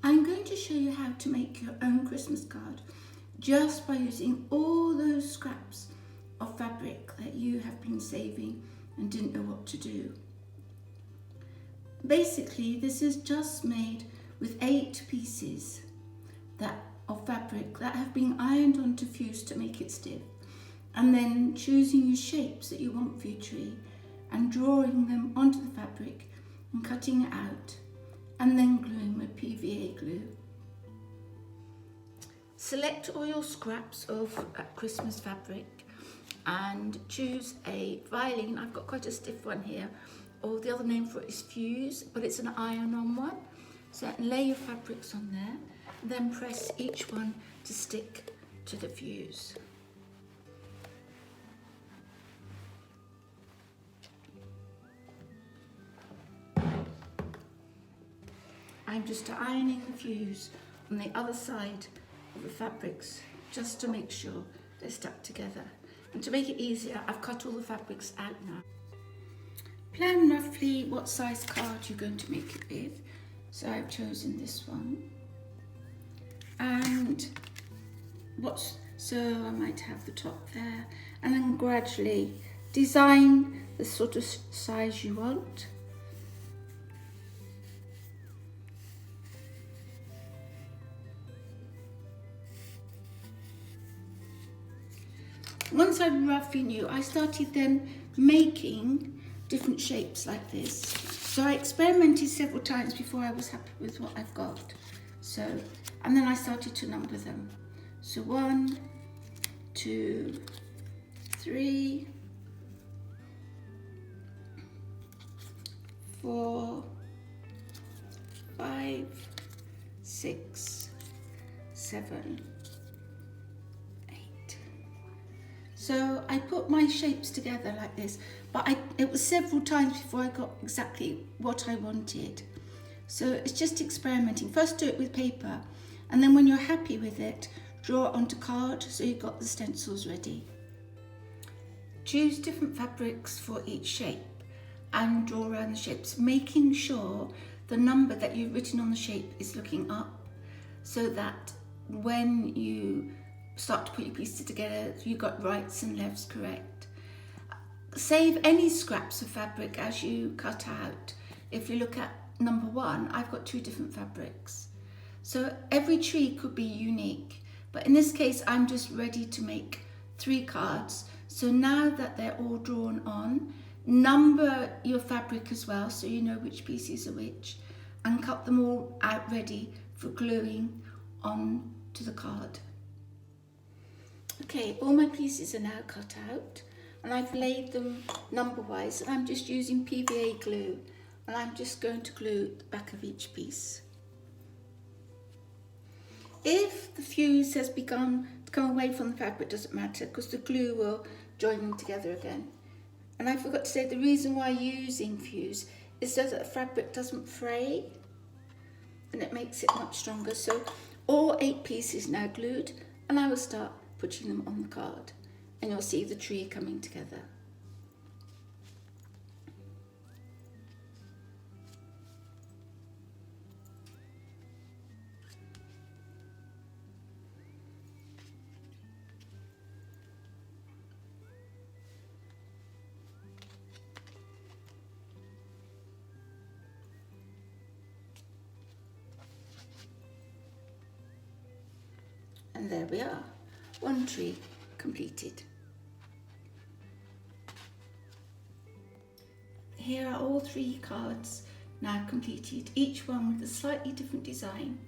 I'm going to show you how to make your own Christmas card just by using all those scraps of fabric that you have been saving and didn't know what to do. Basically, this is just made with 8 pieces of fabric that have been ironed onto fuse to make it stiff, and then choosing your shapes that you want for your tree and drawing them onto the fabric and cutting it out and then gluing with PVA glue. Select all your scraps of Christmas fabric and choose a violin. I've got quite a stiff one here, or the other name for it is fuse, but it's an iron-on one. So lay your fabrics on there, then press each one to stick to the fuse. I'm just ironing the fuse on the other side of the fabrics just to make sure they're stuck together. And to make it easier, I've cut all the fabrics out now. Plan roughly what size card you're going to make it with. So I've chosen this one. And so I might have the top there, and then gradually design the sort of size you want. Once I roughly knew, I started then making different shapes like this. So I experimented several times before I was happy with what I've got. So, and then I started to number them. So 1, 2, 3, 4, 5, 6, 7, 8. So I put my shapes together like this, but it was several times before I got exactly what I wanted. So it's just experimenting. First do it with paper, and then when you're happy with it, draw it onto card so you've got the stencils ready. Choose different fabrics for each shape and draw around the shapes, making sure the number that you've written on the shape is looking up, so that when you start to put your pieces together, you've got rights and lefts correct. Save any scraps of fabric as you cut out. If you look at number 1, I've got 2 different fabrics. So every tree could be unique, but in this case, I'm just ready to make 3 cards. So now that they're all drawn on, number your fabric as well, so you know which pieces are which, and cut them all out ready for gluing on to the card. Okay, all my pieces are now cut out, and I've laid them number-wise, and I'm just using PVA glue, and I'm just going to glue the back of each piece. If the fuse has begun to come away from the fabric, it doesn't matter, because the glue will join them together again. And I forgot to say, the reason why using fuse is so that the fabric doesn't fray, and it makes it much stronger. So all 8 pieces now glued, and I will start putting them on the card, and you'll see the tree coming together. And there we are, 1 tree completed. Here are all 3 cards now completed, each one with a slightly different design,